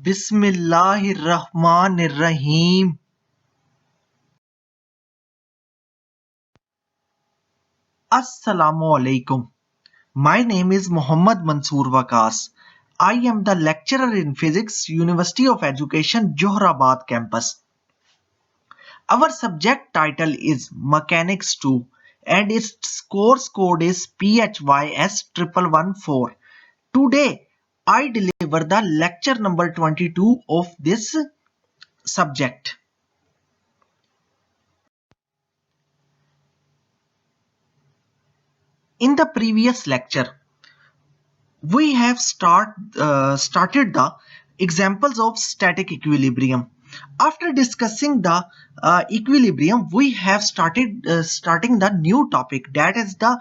Bismillahirrahmanirrahim. Assalamu alaikum. My name is Muhammad Mansoor Waqas. I am the lecturer in physics, University of Education, Johorabad campus. Our subject title is Mechanics 2 and its course code is PHYS 1114. Today, I deliver the lecture number 22 of this subject. In the previous lecture, we have started the examples of static equilibrium. After discussing the equilibrium, we have starting the new topic, that is the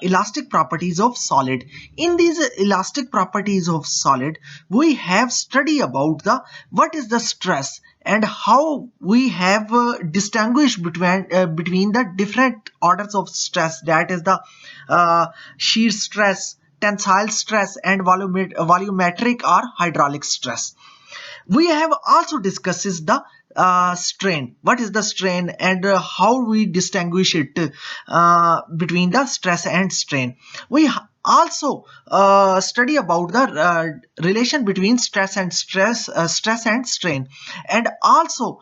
elastic properties of solid. In these elastic properties of solid, we have studied about the what is the stress and how we have distinguished between the different orders of stress, that is the shear stress, tensile stress, and volumetric or hydraulic stress. We have also discussed the strain. What is the strain and how we distinguish it between the stress and strain. We also study about the relation between stress and strain, and also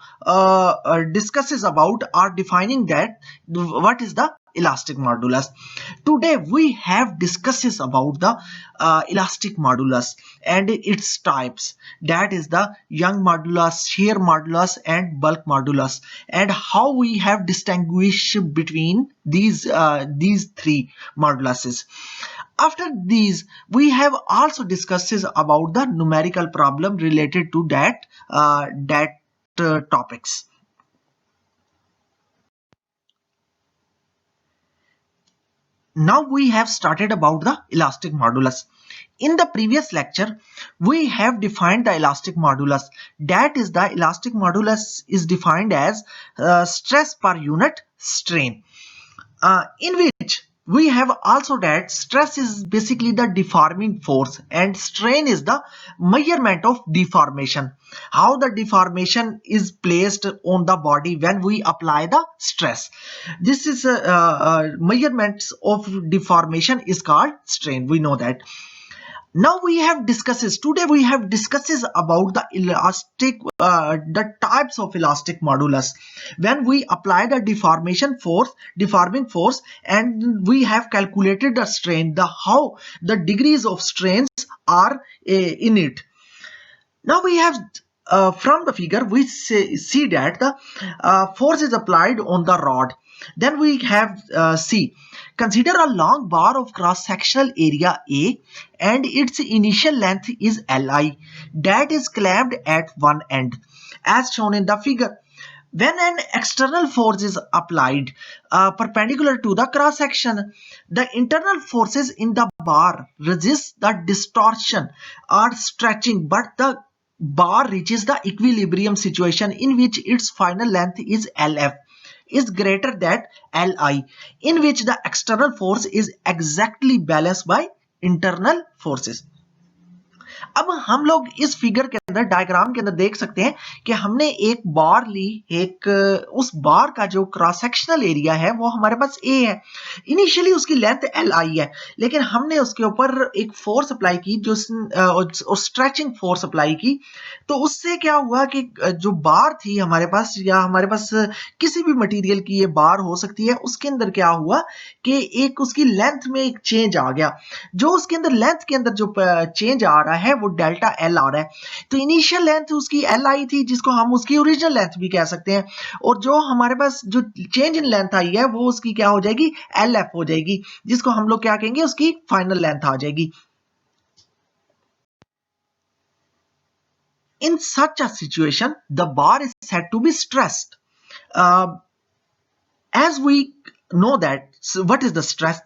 discusses about or defining that what is the elastic modulus. Today we have discusses about the elastic modulus and its types, that is the young modulus, shear modulus, and bulk modulus, and how we have distinguished between these three moduluses. After these, we have also discusses about the numerical problem related to that topics. Now we have started about the elastic modulus. In the previous lecture, we have defined the elastic modulus. That is, the elastic modulus is defined as stress per unit strain, in which we have also that stress is basically the deforming force and strain is the measurement of deformation, how the deformation is placed on the body when we apply the stress. This is measurements of deformation is called strain, we know that. Now we have discusses, today we have discusses about the elastic the types of elastic modulus when we apply the deforming force, and we have calculated the strain, the how the degrees of strains are in it. Now we have from the figure we see that the force is applied on the rod. Then we have see, consider a long bar of cross-sectional area A and its initial length is Li, that is clamped at one end as shown in the figure. When an external force is applied perpendicular to the cross section, the internal forces in the bar resist the distortion or stretching, but the bar reaches the equilibrium situation in which its final length is Lf is greater than Li, in which the external force is exactly balanced by internal forces. अब हम लोग इस figure के अंदर, diagram के अंदर देख सकते हैं कि हमने एक बार ली, एक उस बार का जो क्रॉस सेक्शनल एरिया है वो हमारे पास ए है, इनिशियली उसकी लेंथ एल आई है, लेकिन हमने उसके ऊपर एक फोर्स अप्लाई की जो स्ट्रेचिंग फोर्स अप्लाई की, तो उससे क्या हुआ कि जो बार थी हमारे पास, या हमारे पास किसी भी मटेरियल की ये बार हो सकती है, उसके अंदर क्या हुआ कि एक उसकी लेंथ में एक चेंज आ गया, जो उसके अंदर लेंथ के अंदर जो चेंज आ रहा है वो डेल्टा एल आ रहा है। तो इनिशियल लेंथ उसकी एल आई थी, जिसको हम उसकी ओरिजिनल लेंथ भी कह सकते हैं, और जो हमारे पास जो चेंज इन लेंथ आई है वो उसकी क्या हो जाएगी, एल एफ हो जाएगी, जिसको हम लोग क्या कहेंगे, उसकी फाइनल लेंथ आ जाएगी। In such a situation, the bar is said to be stressed. As we know that what is the stress.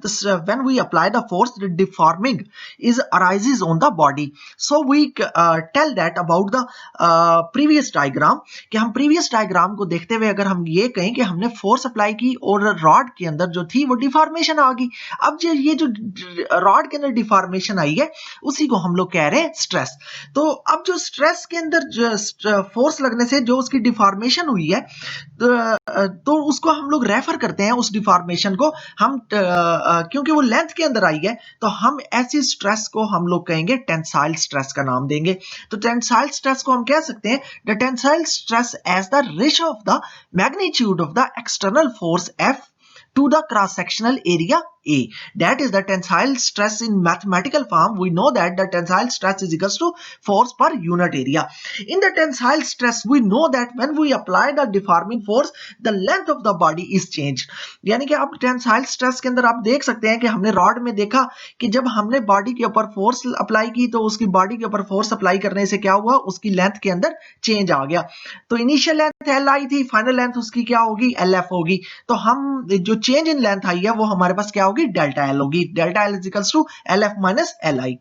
When we apply the force, the deforming is arises on the body. So we tell that about the previous diagram, कि हम previous diagram को देखते हुए अगर हम ये कहें कि हमने फोर्स अप्लाई की और रॉड के अंदर जो थी वो डिफॉर्मेशन आ गई। अब जो ये जो रॉड के अंदर डिफॉर्मेशन आई है उसी को हम लोग कह रहे हैं स्ट्रेस। तो अब जो स्ट्रेस के अंदर फोर्स लगने से जो उसकी डिफॉर्मेशन हुई है तो उसको हम लोग रेफर करते हैं, उस डिफॉर्मेशन को हम क्योंकि वो लेंथ के अंदर आई है तो हम ऐसी स्ट्रेस को हम लोग कहेंगे टेंसाइल स्ट्रेस का नाम देंगे। तो टेंसाइल स्ट्रेस को हम कह सकते हैं the tensile stress as the ratio of the magnitude of the external force F to the cross-sectional area A. That is the tensile stress in mathematical form. We know that the tensile stress is equals to force per unit area. In the tensile stress, we know that when we apply the deforming force, the length of the body is changed. यानी कि आप tensile stress के अंदर आप देख सकते हैं कि हमने रॉड में देखा कि जब हमने बॉडी के ऊपर फोर्स अप्लाई की तो उसकी बॉडी के ऊपर फोर्स अप्लाई करने से क्या हुआ, उसकी लेंथ के अंदर चेंज आ गया। तो इनिशियल लेंथ L आई थी, फाइनल लेंथ उसकी क्या होगी, LF होगी। तो हम जो चेंज इन लेंथ आई है वो हमारे पास क्या होगी, डेल्टा एल होगी। Delta L is equals to LF minus LI।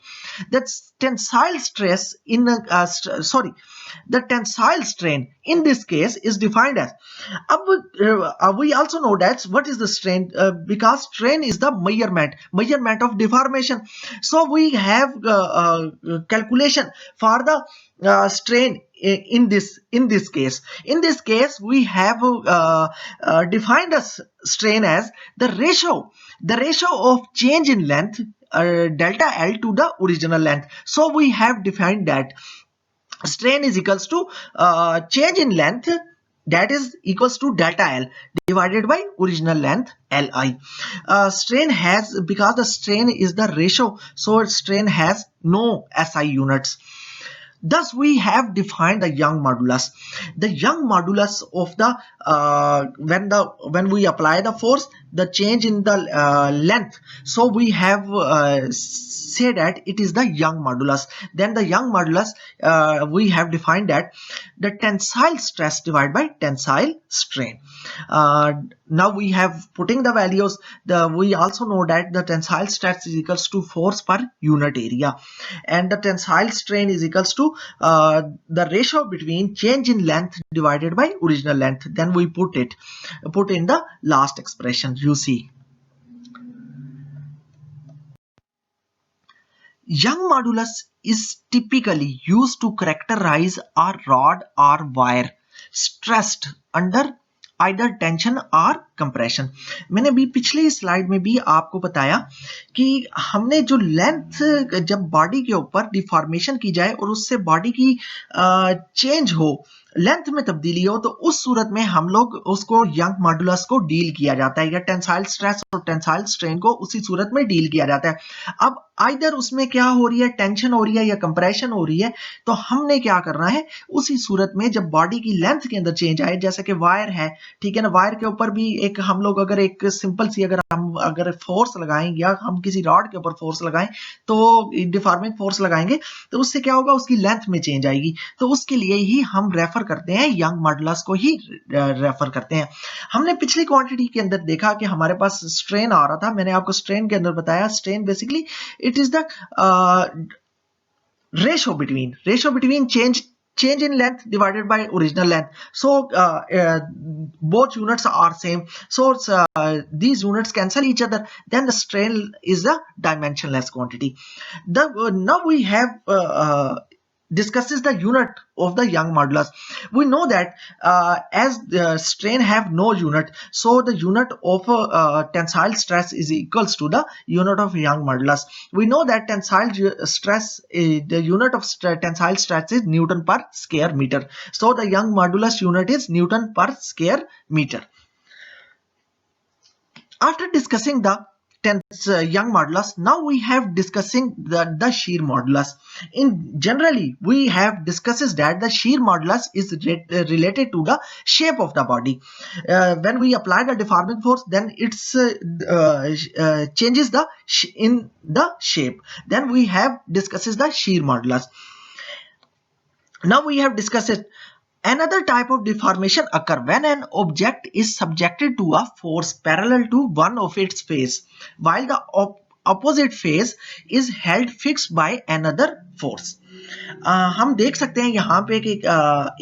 That's tensile stress in the tensile strain in this case is defined as we also know that what is the strain, because strain is the measurement of deformation. So we have calculation for the strain in this case we have defined as strain as the ratio of change in length delta L to the original length. So we have defined that strain is equals to change in length, that is equals to delta L divided by original length Li. Strain has, because the strain is the ratio, so strain has no SI units. Thus we have defined the Young modulus. The Young modulus of the when we apply the force, the change in the length, so we have say that it is the Young modulus. Then the Young modulus we have defined that the tensile stress divided by tensile strain. Now we have putting the values. We also know that the tensile stress is equals to force per unit area, and the tensile strain is equals to the ratio between change in length divided by original length. Then we put in the last expression. You see, Young modulus is typically used to characterize a rod or wire stressed under either tension or compression. मैंने भी पिछली slide में भी आपको बताया कि हमने जो लेंथ जब बॉडी के ऊपर डिफॉर्मेशन की जाए और उससे बॉडी की चेंज हो, लेंथ में तब्दीली हो, तो उस सूरत में हम लोग उसको यंग मॉडुलस को डील किया जाता है, या टेंसाइल स्ट्रेस और टेंसाइल स्ट्रेन को उसी सूरत में डील किया जाता है। अब आइदर उसमें क्या हो रही है, टेंशन हो रही है या कंप्रेशन हो रही है, तो हमने क्या करना है, उसी सूरत में जब बॉडी की लेंथ के अंदर चेंज आए, जैसे कि वायर है, ठीक है ना, वायर के ऊपर भी एक हम लोग अगर एक सिंपल सी अगर फोर्स लगाएं या हम किसी रॉड के ऊपर फोर्स लगाएं तो डिफॉर्मिंग फोर्स लगाएंगे तो उससे क्या होगा, उसकी लेंथ में चेंज आएगी। तो उसके लिए ही हम रेफर करते हैं, यंग मॉडुलस को ही रेफर करते हैं। हमने पिछली क्वांटिटी के अंदर देखा कि हमारे पास स्ट्रेन आ रहा था, मैंने आपको स्ट्रेन के अंदर बताया, strain basically it is the ratio between change in length divided by original length. So both units are same, so these units cancel each other, then the strain is a dimensionless quantity. Now we have discusses the unit of the Young modulus. We know that as the strain have no unit, so the unit of tensile stress is equals to the unit of Young modulus. We know that tensile stress, the unit of tensile stress is Newton per square meter. So the Young modulus unit is Newton per square meter. After discussing the Young modulus, now we have discussing the shear modulus. In generally we have discusses that the shear modulus is related to the shape of the body. When we apply the deforming force, then it's changes in the shape. Then we have discusses the shear modulus. Now we have discussed it Another type of deformation occur when an object is subjected to a force parallel to one of its face, while the opposite face is held fixed by another force. हम देख सकते हैं यहाँ पे कि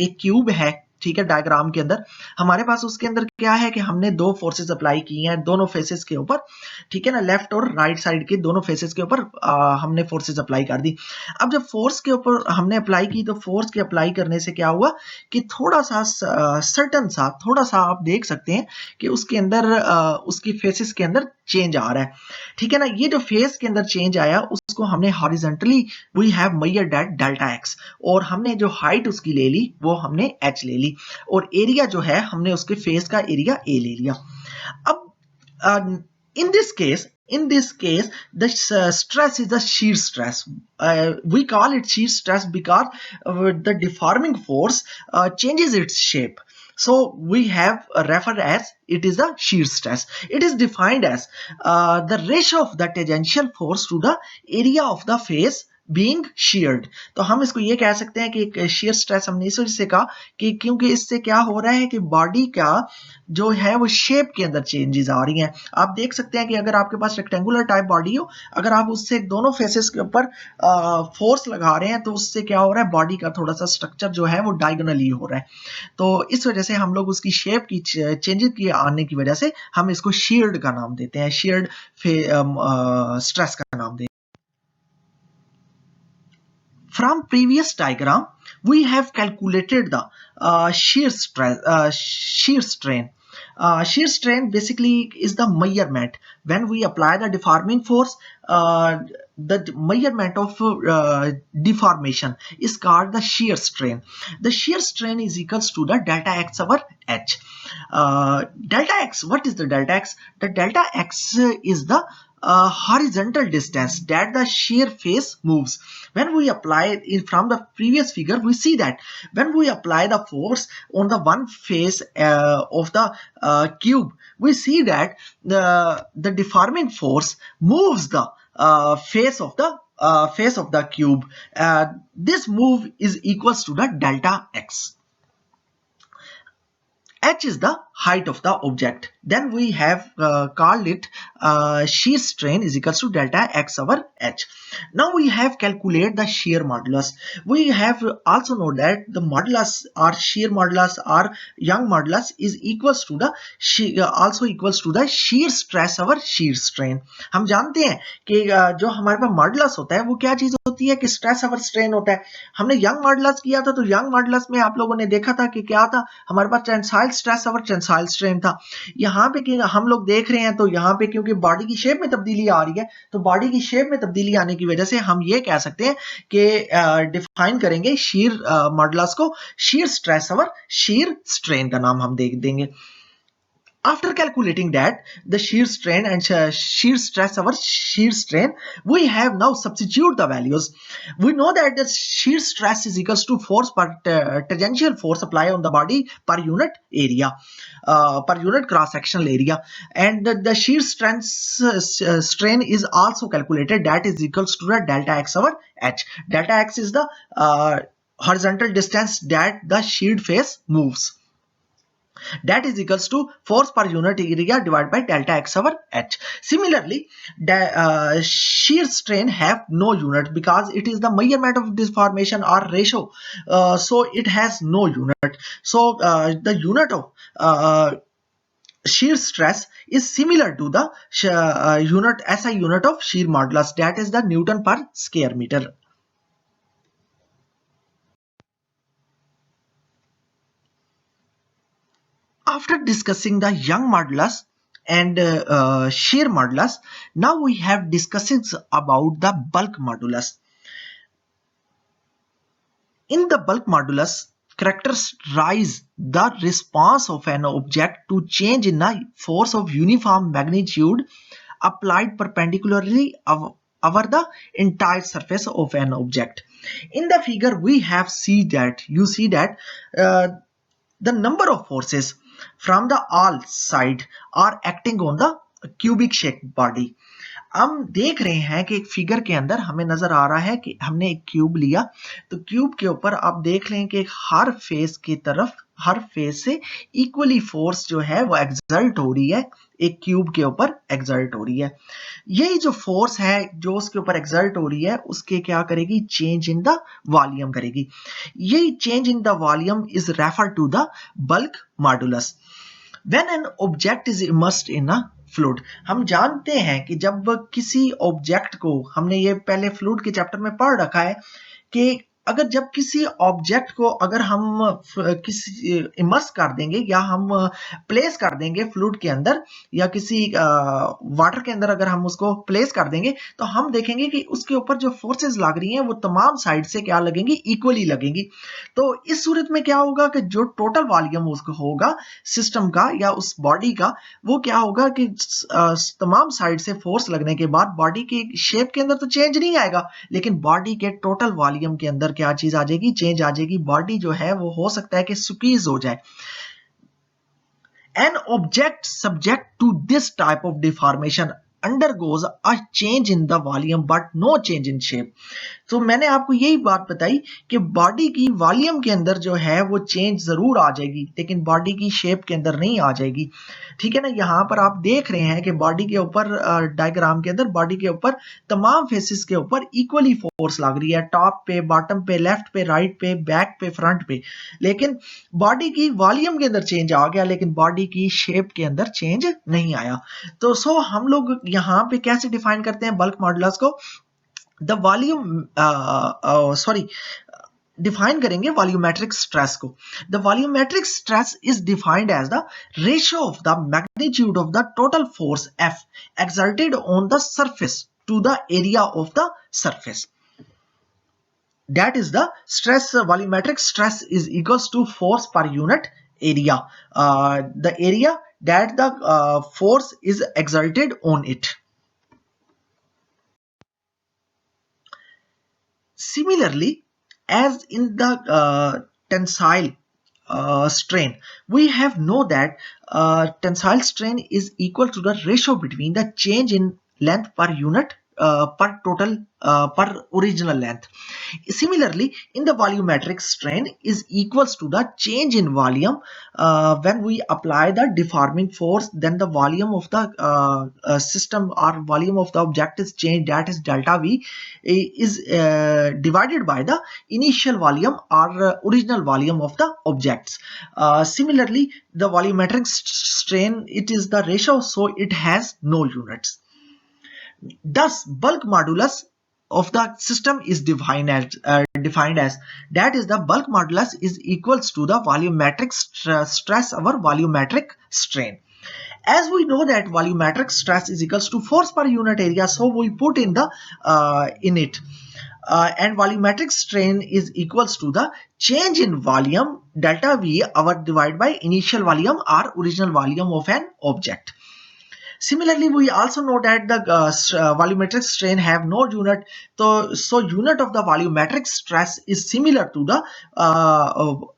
एक cube है, ठीक है, डायग्राम के अंदर हमारे पास उसके अंदर क्या है कि हमने दो फोर्सेस अप्लाई की हैं दोनों फेसेस के ऊपर, ठीक है ना, लेफ्ट और राइट साइड के दोनों फेसेस के ऊपर हमने फोर्सेस अप्लाई कर दी। अब जब फोर्स के ऊपर हमने अप्लाई की तो फोर्स के अप्लाई करने से क्या हुआ कि थोड़ा सा सर्टन सा थोड़ा सा आप देख सकते हैं कि उसके अंदर उसकी फेसेस के अंदर चेंज आ रहा है, ठीक है ना। ये जो फेस के अंदर चेंज आया उसको हमने horizontally we have measured that delta X, और हमने जो हाइट उसकी ले ली वो हमने एच ले ली, और एरिया जो है हमने उसके फेस का एरिया ए ले लिया। अब in this case the stress is the shear stress. We call it shear stress because the deforming force changes its shape, so we have referred as it is the shear stress. It is defined as the ratio of the tangential force to the area of the face being sheared. तो हम इसको ये कह सकते हैं कि shear stress हमने इस वजह से कहा कि क्योंकि इससे क्या हो रहा है कि बॉडी का जो है वो शेप के अंदर चेंजेस आ रही हैं। आप देख सकते हैं कि अगर आपके पास रेक्टेंगुलर टाइप बॉडी हो, अगर आप उससे दोनों फेसेस के ऊपर फोर्स लगा रहे हैं तो उससे क्या हो रहा है, बॉडी का थोड़ा सा स्ट्रक्चर जो है वो डायगोनली हो रहा है। तो इस वजह से हम लोग उसकी शेप की चेंजेस की आने की वजह से हम इसको शीयर्ड का नाम देते हैं, शीयर्ड स्ट्रेस का नाम देते हैं। From previous diagram, we have calculated the shear strain. Shear strain basically is the measurement when we apply the deforming force. The measurement of deformation is called the shear strain. The shear strain is equals to the delta x over h. Delta x, what is the delta x? The delta x is the horizontal distance that the shear face moves. When we apply it from the previous figure, we see that when we apply the force on the one face of the cube, we see that the deforming force moves the face of the cube. This move is equals to the delta x. H is the height of the object. Then we have called it shear strain is equals to delta x over h. Now we have calculated the shear modulus. We have also know that the modulus or shear modulus or Young modulus is equals to the also equals to the shear stress over shear strain. हम जानते हैं कि जो हमारे पास modulus होता है वो क्या चीज होती है कि स्ट्रेस ओवर स्ट्रेन होता है। हमने यंग मॉडुलस किया था तो यंग मॉडुलस में आप लोगों ने देखा था कि क्या था, हमारे पास टेंसाइल स्ट्रेस और टेंसाइल स्ट्रेन था। यहाँ पे कि हम लोग देख रहे हैं तो यहाँ पे क्योंकि बॉडी की शेप में तब्दीली आ रही है तो बॉडी की शेप में तब्दीली आने की वजह से हम ये कह सकते हैं कि डिफाइन करेंगे शीर मॉडुलस को शीर स्ट्रेस और शीर स्ट्रेन का नाम हम दे देंगे। After calculating that the shear strain and shear stress over shear strain, we have now substitute the values. We know that the shear stress is equals to force per tangential force applied on the body per unit area, per unit cross sectional area, and the shear strength strain is also calculated, that is equals to the delta x over h. Delta x is the horizontal distance that the sheared face moves. That is equals to force per unit area divided by delta x over h. Similarly, the shear strain have no unit because it is the measurement of deformation or ratio, so it has no unit. So the unit of shear stress is similar to the unit SI unit of shear modulus, that is the Newton per square meter. After discussing the Young modulus and shear modulus, now we have discussing about the bulk modulus. In the bulk modulus, characterize the response of an object to change in a force of uniform magnitude applied perpendicularly over the entire surface of an object. In the figure, we have you see that the number of forces from the all side are acting on the cubic shaped body. हम देख रहे हैं कि एक figure के अंदर हमें नजर आ रहा है कि हमने एक क्यूब लिया, तो क्यूब के ऊपर आप देख लें कि हर फेस की तरफ, हर फेस से इक्वली फोर्स जो है वो एक्सर्ट हो रही है, एक क्यूब के ऊपर एक्सर्ट हो रही है। यही जो फोर्स है जो उसके ऊपर एक्सर्ट हो रही है, उसके क्या करेगी, चेंज इन द वॉल्यूम करेगी। यही change in the volume is refer to the bulk modulus. When an object is immersed in a fluid, हम जानते हैं कि जब किसी ऑब्जेक्ट को, हमने ये पहले फ्लूइड के चैप्टर में पढ़ रखा है कि अगर जब किसी ऑब्जेक्ट को अगर हम किसी इमर्स कर देंगे या हम प्लेस कर देंगे फ्लूइड के अंदर या किसी वाटर के अंदर अगर हम उसको प्लेस कर देंगे, तो हम देखेंगे कि उसके ऊपर जो फोर्सेस लग रही हैं वो तमाम साइड से क्या लगेंगी, इक्वली लगेंगी। तो इस सूरत में क्या होगा कि जो टोटल वॉल्यूम उसको होगा सिस्टम का या उस बॉडी का, वो क्या होगा कि तमाम साइड से फोर्स लगने के बाद बॉडी की शेप के अंदर तो चेंज नहीं आएगा, लेकिन बॉडी के टोटल वॉल्यूम के अंदर क्या चीज आ जाएगी, चेंज आ जाएगी। बॉडी जो है वो हो सकता है कि स्क्वीज हो जाए। An object subject to this type of deformation undergoes a change in the volume but no change in shape. तो मैंने आपको यही बात बताई कि बॉडी की वॉल्यूम के अंदर जो है वो चेंज जरूर आ जाएगी, लेकिन बॉडी की शेप के अंदर नहीं आ जाएगी। ठीक है ना, यहाँ पर आप देख रहे हैं कि बॉडी के ऊपर, डायग्राम के अंदर बॉडी के ऊपर तमाम फेसेस के ऊपर इक्वली फोर्स लग रही है, टॉप पे, बॉटम पे, लेफ्ट पे, राइट पे, बैक पे, फ्रंट पे, लेकिन बॉडी की वॉल्यूम के अंदर चेंज आ गया, लेकिन बॉडी की शेप के अंदर चेंज नहीं आया। तो हम लोग यहाँ पे कैसे डिफाइन करते हैं बल्क मॉडुलस को, द वॉल्यूम डिफाइन करेंगे वॉल्यूमेट्रिक स्ट्रेस को। The volumetric stress is defined as the ratio of the magnitude of the total force F exerted on the surface to the area of the surface. That is the stress, volumetric stress is equals to force per unit area, the area that the force is exerted on it. Similarly, as in the tensile strain, we have know that tensile strain is equal to the ratio between the change in length per unit per total per original length. Similarly, in the volumetric strain is equals to the change in volume when we apply the deforming force, then the volume of the system or volume of the object is changed, that is delta V is divided by the initial volume or original volume of the objects. Similarly, the volumetric strain, it is the ratio, so it has no units. Thus, bulk modulus of the system is defined as that is the bulk modulus is equals to the volumetric stress over volumetric strain. As we know that volumetric stress is equals to force per unit area, so we put in the in it. And volumetric strain is equals to the change in volume delta V over divided by initial volume or original volume of an object. Similarly, we also know that the volumetric strain have no unit, so unit of the volumetric stress is similar to the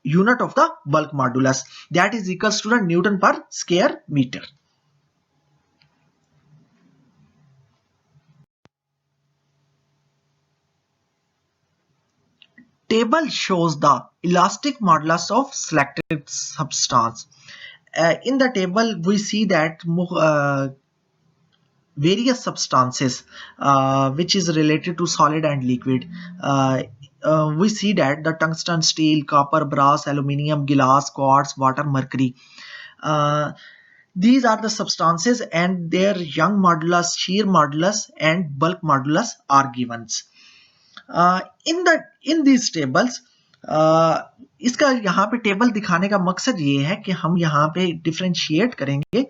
unit of the bulk modulus, that is equals to the Newton per square meter. Table shows the elastic modulus of selected substance. In the table we see that various substances which is related to solid and liquid. We see that the tungsten, steel, copper, brass, aluminium, glass, quartz, water, mercury, these are the substances and their Young modulus, shear modulus and bulk modulus are given. In these tables, इसका यहाँ पे table दिखाने का मकसद ये है कि हम यहाँ पे डिफरेंशिएट करेंगे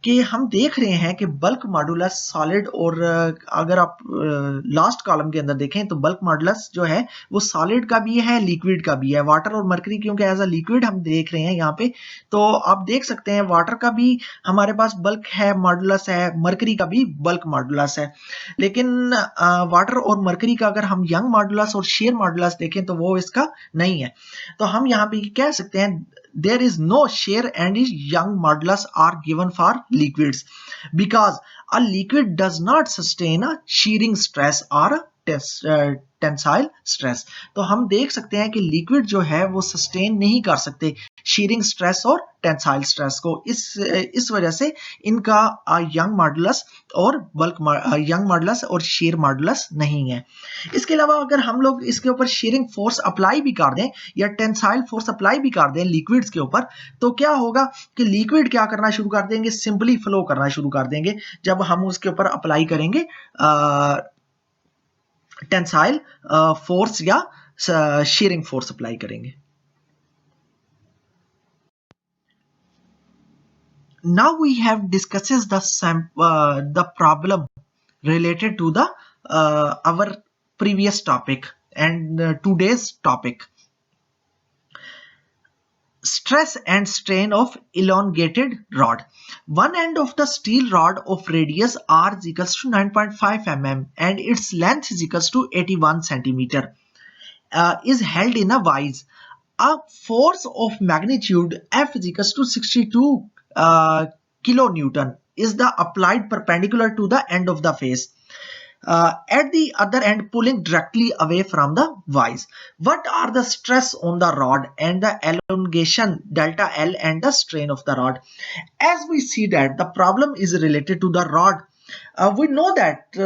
कि हम देख रहे हैं कि बल्क मॉडुलस सॉलिड, और अगर आप लास्ट कॉलम के अंदर देखें तो बल्क मॉडुलस जो है वो सॉलिड का भी है, लिक्विड का भी है। वाटर और मरकरी क्योंकि एज अ लिक्विड हम देख रहे हैं यहाँ पे, तो आप देख सकते हैं वाटर का भी हमारे पास बल्क है, मॉडुलस है, मरकरी का भी बल्क मॉडुलस है। लेकिन वाटर और मरकरी का अगर हम यंग मॉडुलस और शेयर मॉडुलस देखें तो वो इसका नहीं है। तो हम यहाँ पे कह सकते हैं there is no shear and young modulus are given for liquids because a liquid does not sustain a shearing stress or a tensile stress. तो हम देख सकते हैं कि लिक्विड जो है वो सस्टेन नहीं कर सकते शीरिंग स्ट्रेस और टेंसाइल स्ट्रेस को। इस वजह से इनका यंग मॉडुलस और बल्क यंग मॉडुलस और शीयर मॉडुलस नहीं है। इसके अलावा अगर हम लोग इसके ऊपर शीरिंग फोर्स अप्लाई भी कर दें या टेंसाइल फोर्स अप्लाई भी कर दें लिक्विड्स के ऊपर, तो क्या होगा कि लिक्विड क्या करना शुरू कर देंगे, सिंपली फ्लो करना शुरू कर देंगे जब हम उसके ऊपर अप्लाई करेंगे टेंसाइल फोर्स या शीरिंग फोर्स अप्लाई करेंगे। Now we have discussed the problem related to the our previous topic and today's topic. Stress and strain of elongated rod. One end of the steel rod of radius r is equals to 9.5 mm and its length is equals to 81 centimeter is held in a vise. A force of magnitude F is equals to 62 kilonewton is the applied perpendicular to the end of the face. At the other end pulling directly away from the vise. What are the stress on the rod and the elongation delta L and the strain of the rod? As we see that the problem is related to the rod. We know that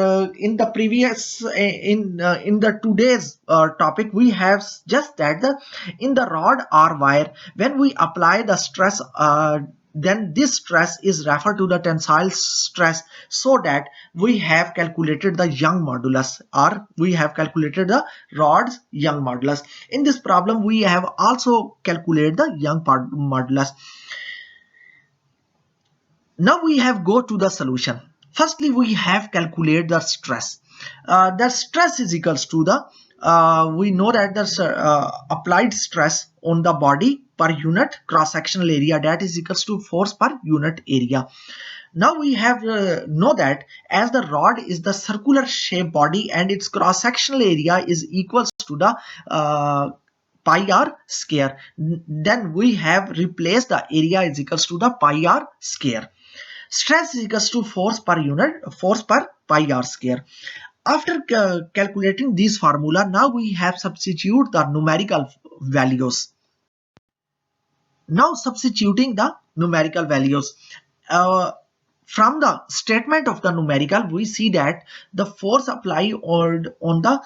in the previous in the today's topic we have just that in the rod or wire when we apply the stress then this stress is referred to the tensile stress, so that we have calculated the young modulus or we have calculated the rod's young modulus. In this problem we have also calculated the young modulus. Now we have go to the solution. Firstly, we have calculated the stress. The stress is equals to the we know that the applied stress on the body per unit cross-sectional area, that is equals to force per unit area. Now we have know that as the rod is the circular shape body and its cross-sectional area is equals to the pi r square, then we have replaced the area is equals to the pi r square. Stress is equals to force per unit, force per pi r square. After calculating these formula, now we have substitute the numerical values. Now substituting the numerical values. From the statement of the numerical, we see that the force applied on the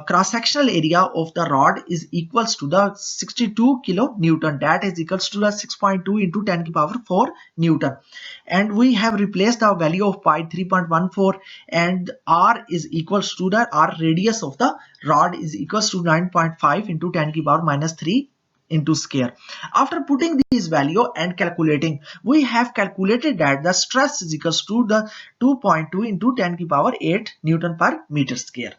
cross-sectional area of the rod is equals to the 62 kilonewton, that is equals to the 6.2 into 10 to the power 4 Newton. And we have replaced the value of pi 3.14 and r is equals to the r radius of the rod is equals to 9.5 into 10 to the power minus 3 into square. After putting these value and calculating, we have calculated that the stress is equals to the 2.2 into 10 to the power 8 Newton per meter square.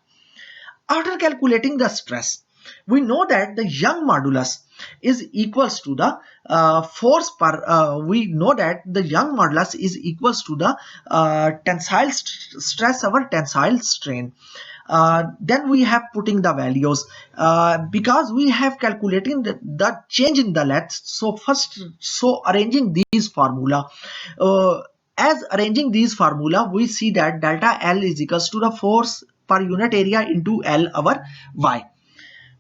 After calculating the stress, we know that the young modulus is equals to the force per we know that the young modulus is equals to the tensile stress over tensile strain. Then we have putting the values because we have calculating the change in the length. So first, arranging these formula, as arranging these formula, we see that delta L is equals to the force per unit area into L over Y.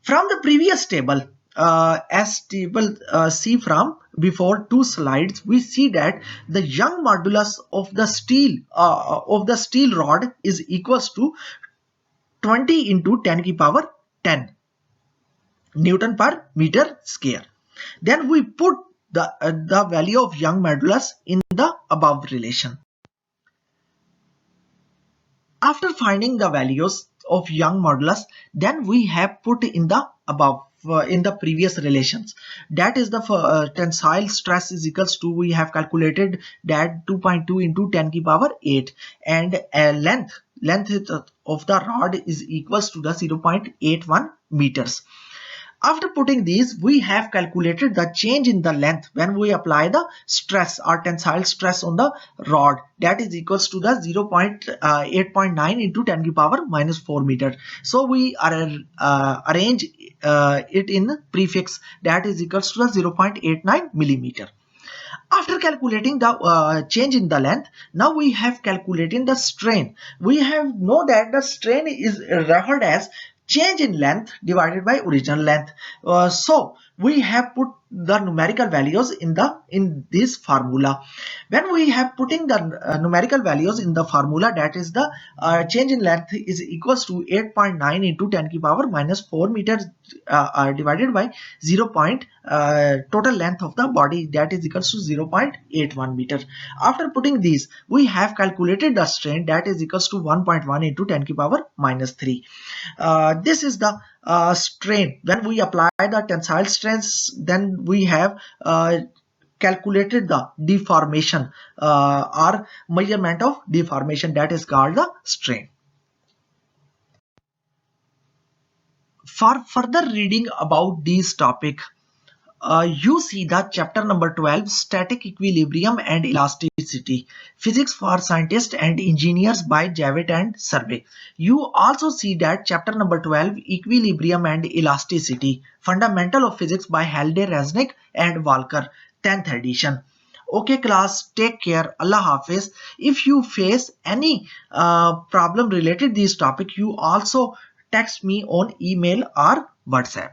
From the previous table, as table see from before 2 slides, we see that the young modulus of the steel rod is equals to 20 into 10 to the power 10 Newton per meter square. Then we put the value of young modulus in the above relation. After finding the values of young modulus, then we have put in the above in the previous relations. That is the tensile stress is equals to, we have calculated that 2.2 into 10 to the power 8 and length of the rod is equals to the 0.81 meters. After putting these, we have calculated the change in the length when we apply the stress or tensile stress on the rod, that is equals to the 0.8.9 into 10 to the power minus 4 meter. So we arrange it in prefix, that is equals to the 0.89 millimeter. After calculating the change in the length, now we have calculating the strain. We have know that the strain is referred as change in length divided by original length. So we have put the numerical values in this formula. When we have putting the numerical values in the formula, that is the change in length is equals to 8.9 into 10 to the power minus 4 meters divided by 0. Total length of the body, that is equals to 0.81 meter. After putting these, we have calculated the strain, that is equals to 1.1 into 10 to the power minus 3. This is the strain. When we apply the tensile stress, then we have calculated the deformation or measurement of deformation, that is called the strain. For further reading about this topic, you see the chapter number 12, static equilibrium and elasticity, physics for scientists and engineers by Javed and Survey. You also see that chapter number 12, equilibrium and elasticity, fundamental of physics by Halliday, Resnick and Walker, 10th edition. Okay class, take care. Allah Hafiz. If you face any problem related to this topic, you also text me on email or WhatsApp.